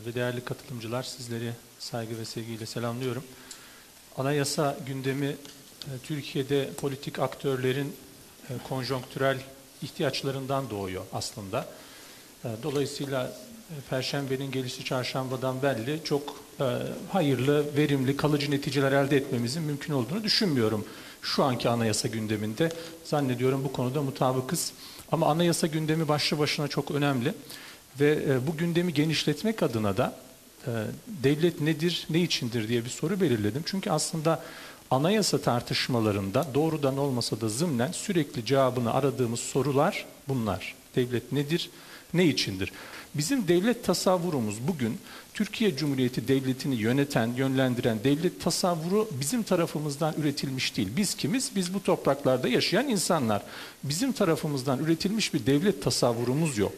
ve değerli katılımcılar, sizleri saygı ve sevgiyle selamlıyorum. Anayasa gündemi Türkiye'de politik aktörlerin konjonktürel ihtiyaçlarından doğuyor aslında. Dolayısıyla Perşembenin gelişi çarşambadan belli çok hayırlı, verimli, kalıcı neticeler elde etmemizin mümkün olduğunu düşünmüyorum. Şu anki anayasa gündeminde zannediyorum bu konuda mutabıkız. Ama anayasa gündemi başlı başına çok önemli. Ve bu gündemi genişletmek adına da devlet nedir, ne içindir diye bir soru belirledim. Çünkü aslında anayasa tartışmalarında doğrudan olmasa da zımnen sürekli cevabını aradığımız sorular bunlar. Devlet nedir, ne içindir? Bizim devlet tasavvurumuz bugün Türkiye Cumhuriyeti Devleti'ni yöneten, yönlendiren devlet tasavvuru bizim tarafımızdan üretilmiş değil. Biz kimiz? Biz bu topraklarda yaşayan insanlar. Bizim tarafımızdan üretilmiş bir devlet tasavvurumuz yok.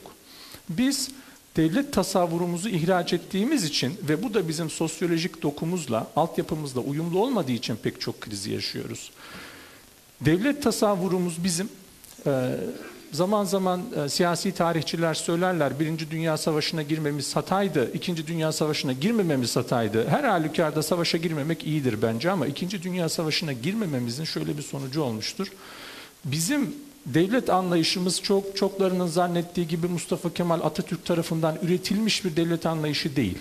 Biz devlet tasavvurumuzu ihraç ettiğimiz için ve bu da bizim sosyolojik dokumuzla, altyapımızla uyumlu olmadığı için pek çok krizi yaşıyoruz. Devlet tasavvurumuz bizim, zaman zaman siyasi tarihçiler söylerler, Birinci Dünya Savaşı'na girmemiz hataydı, İkinci Dünya Savaşı'na girmememiz hataydı. Her halükarda savaşa girmemek iyidir bence ama İkinci Dünya Savaşı'na girmememizin şöyle bir sonucu olmuştur. Bizim devlet anlayışımız çoklarının zannettiği gibi Mustafa Kemal Atatürk tarafından üretilmiş bir devlet anlayışı değil.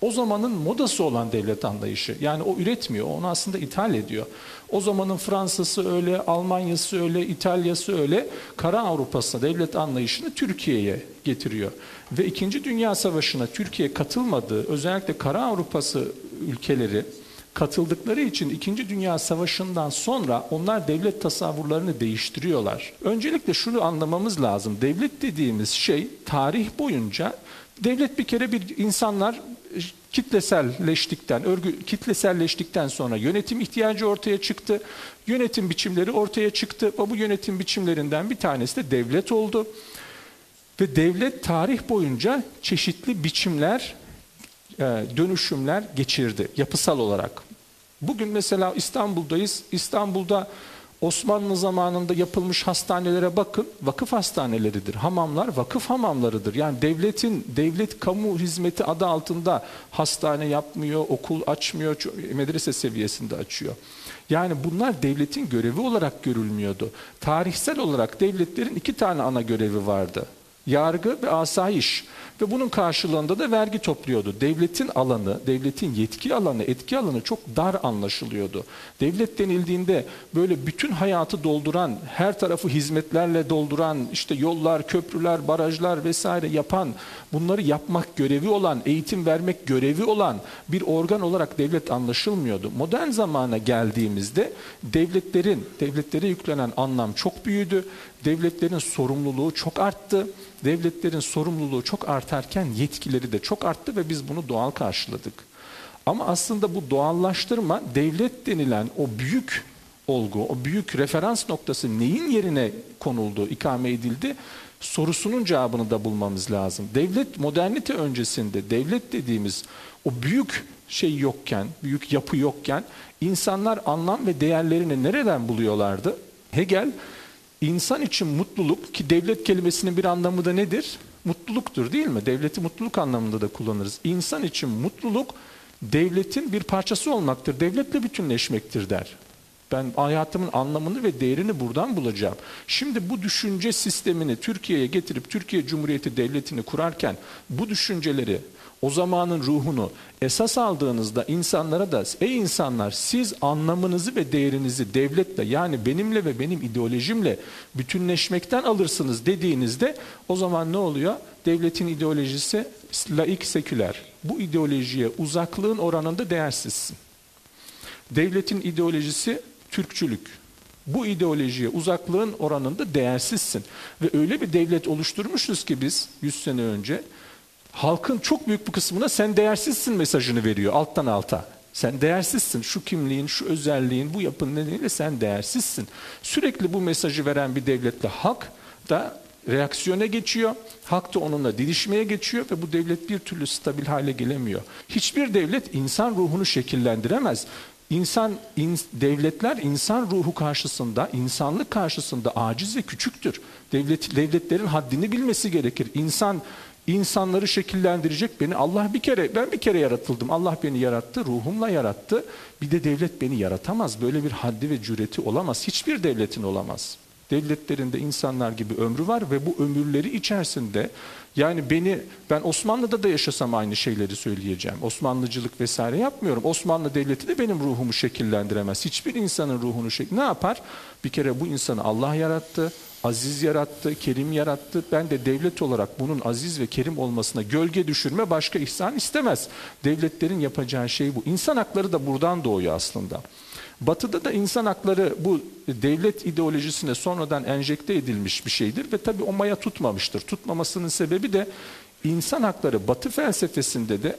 O zamanın modası olan devlet anlayışı. Yani o üretmiyor, onu aslında ithal ediyor. O zamanın Fransa'sı öyle, Almanya'sı öyle, İtalya'sı öyle, Kara Avrupa'sı devlet anlayışını Türkiye'ye getiriyor. Ve İkinci Dünya Savaşı'na Türkiye katılmadığı, özellikle Kara Avrupa'sı ülkeleri katıldıkları için İkinci Dünya Savaşı'ndan sonra onlar devlet tasavvurlarını değiştiriyorlar. Öncelikle şunu anlamamız lazım. Devlet dediğimiz şey tarih boyunca devlet bir kere bir insanlar kitleselleştikten sonra yönetim ihtiyacı ortaya çıktı. Yönetim biçimleri ortaya çıktı ve bu yönetim biçimlerinden bir tanesi de devlet oldu. Ve devlet tarih boyunca çeşitli biçimler, dönüşümler geçirdi yapısal olarak. Bugün mesela İstanbul'dayız. İstanbul'da Osmanlı zamanında yapılmış hastanelere bakın, vakıf hastaneleridir. Hamamlar vakıf hamamlarıdır. Yani devlet kamu hizmeti adı altında hastane yapmıyor, okul açmıyor, medrese seviyesinde açıyor. Yani bunlar devletin görevi olarak görülmüyordu. Tarihsel olarak devletlerin iki tane ana görevi vardı. Yargı ve asayiş ve bunun karşılığında da vergi topluyordu. Devletin alanı, devletin yetki alanı, etki alanı çok dar anlaşılıyordu. Devlet denildiğinde böyle bütün hayatı dolduran, her tarafı hizmetlerle dolduran, işte yollar, köprüler, barajlar vesaire yapan, bunları yapmak görevi olan, eğitim vermek görevi olan bir organ olarak devlet anlaşılmıyordu. Modern zamana geldiğimizde devletlere yüklenen anlam çok büyüdü. Devletlerin sorumluluğu çok arttı. Devletlerin sorumluluğu çok artarken yetkileri de çok arttı ve biz bunu doğal karşıladık. Ama aslında bu doğallaştırma devlet denilen o büyük olgu, o büyük referans noktası neyin yerine konuldu, ikame edildi sorusunun cevabını da bulmamız lazım. Devlet modernite öncesinde devlet dediğimiz o büyük şey yokken, büyük yapı yokken insanlar anlam ve değerlerini nereden buluyorlardı? Hegel İnsan için mutluluk ki devlet kelimesinin bir anlamı da nedir? Mutluluktur değil mi? Devleti mutluluk anlamında da kullanırız. İnsan için mutluluk devletin bir parçası olmaktır. Devletle bütünleşmektir der. Ben hayatımın anlamını ve değerini buradan bulacağım. Şimdi bu düşünce sistemini Türkiye'ye getirip Türkiye Cumhuriyeti Devleti'ni kurarken bu düşünceleri, o zamanın ruhunu esas aldığınızda insanlara da ey insanlar siz anlamınızı ve değerinizi devletle yani benimle ve benim ideolojimle bütünleşmekten alırsınız dediğinizde o zaman ne oluyor? Devletin ideolojisi laik seküler. Bu ideolojiye uzaklığın oranında değersizsin. Devletin ideolojisi Türkçülük. Bu ideolojiye uzaklığın oranında değersizsin. Ve öyle bir devlet oluşturmuşuz ki biz 100 sene önce halkın çok büyük bir kısmına sen değersizsin mesajını veriyor alttan alta. Sen değersizsin. Şu kimliğin, şu özelliğin, bu yapının nedeniyle sen değersizsin. Sürekli bu mesajı veren bir devletle halk da reaksiyona geçiyor. Halk da onunla didişmeye geçiyor ve bu devlet bir türlü stabil hale gelemiyor. Hiçbir devlet insan ruhunu şekillendiremez. Devletler insan ruhu karşısında, insanlık karşısında aciz ve küçüktür. Devletlerin haddini bilmesi gerekir. insanları şekillendirecek beni. Ben bir kere yaratıldım. Allah beni yarattı, ruhumla yarattı. Bir de devlet beni yaratamaz. Böyle bir haddi ve cüreti olamaz. Hiçbir devletin olamaz. Devletlerinde insanlar gibi ömrü var ve bu ömürleri içerisinde yani ben Osmanlı'da da yaşasam aynı şeyleri söyleyeceğim. Osmanlıcılık vesaire yapmıyorum. Osmanlı Devleti de benim ruhumu şekillendiremez. Hiçbir insanın ruhunu ne yapar? Bir kere bu insanı Allah yarattı, aziz yarattı, kerim yarattı. Ben de devlet olarak bunun aziz ve kerim olmasına gölge düşürme, başka ihsan istemez. Devletlerin yapacağı şey bu. İnsan hakları da buradan doğuyor aslında. Batı'da da insan hakları bu devlet ideolojisine sonradan enjekte edilmiş bir şeydir ve tabii o maya tutmamıştır. Tutmamasının sebebi de insan hakları Batı felsefesinde de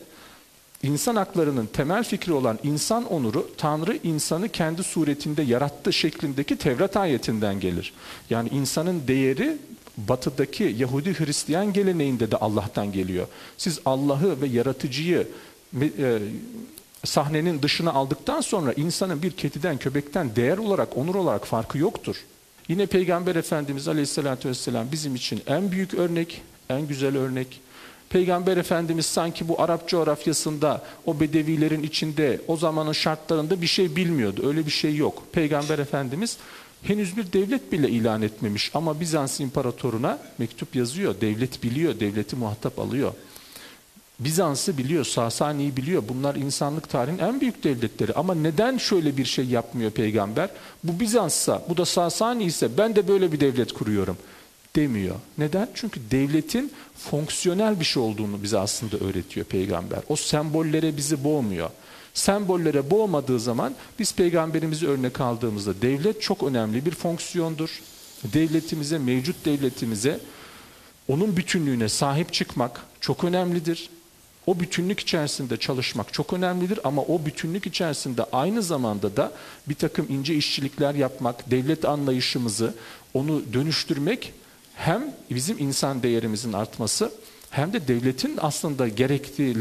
insan haklarının temel fikri olan insan onuru, Tanrı insanı kendi suretinde yarattı şeklindeki Tevrat ayetinden gelir. Yani insanın değeri Batı'daki Yahudi Hristiyan geleneğinde de Allah'tan geliyor. Siz Allah'ı ve yaratıcıyı sahnenin dışına aldıktan sonra insanın bir kediden, köpekten değer olarak, onur olarak farkı yoktur. Yine Peygamber Efendimiz Aleyhisselatü Vesselam bizim için en büyük örnek, en güzel örnek. Peygamber Efendimiz sanki bu Arap coğrafyasında, o bedevilerin içinde, o zamanın şartlarında bir şey bilmiyordu. Öyle bir şey yok. Peygamber Efendimiz henüz bir devlet bile ilan etmemiş ama Bizans imparatoruna mektup yazıyor. Devlet biliyor, devleti muhatap alıyor. Bizans'ı biliyor, Sasani'yi biliyor. Bunlar insanlık tarihinin en büyük devletleri. Ama neden şöyle bir şey yapmıyor peygamber? Bu Bizans'sa, bu da Sasani ise ben de böyle bir devlet kuruyorum demiyor. Neden? Çünkü devletin fonksiyonel bir şey olduğunu bize aslında öğretiyor peygamber. O sembollere bizi boğmuyor. Sembollere boğmadığı zaman biz peygamberimizi örnek aldığımızda devlet çok önemli bir fonksiyondur. Devletimize, mevcut devletimize, onun bütünlüğüne sahip çıkmak çok önemlidir. O bütünlük içerisinde çalışmak çok önemlidir ama o bütünlük içerisinde aynı zamanda da bir takım ince işçilikler yapmak, devlet anlayışımızı, onu dönüştürmek hem bizim insan değerimizin artması hem de devletin aslında gerektiği,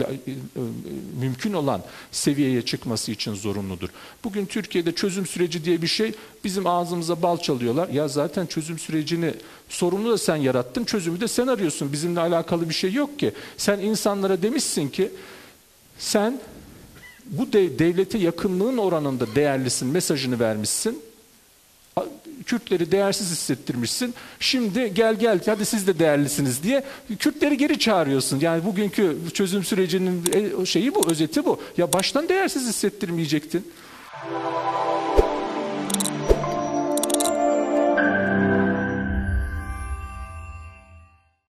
mümkün olan seviyeye çıkması için zorunludur. Bugün Türkiye'de çözüm süreci diye bir şey bizim ağzımıza bal çalıyorlar. Ya zaten çözüm sürecini, sorunu da sen yarattın, çözümü de sen arıyorsun. Bizimle alakalı bir şey yok ki. Sen insanlara demişsin ki sen bu devlete yakınlığın oranında değerlisin mesajını vermişsin. Kürtleri değersiz hissettirmişsin. Şimdi gel hadi siz de değerlisiniz diye Kürtleri geri çağırıyorsun. Yani bugünkü çözüm sürecinin şeyi bu, özeti bu. Ya baştan değersiz hissettirmeyecektin.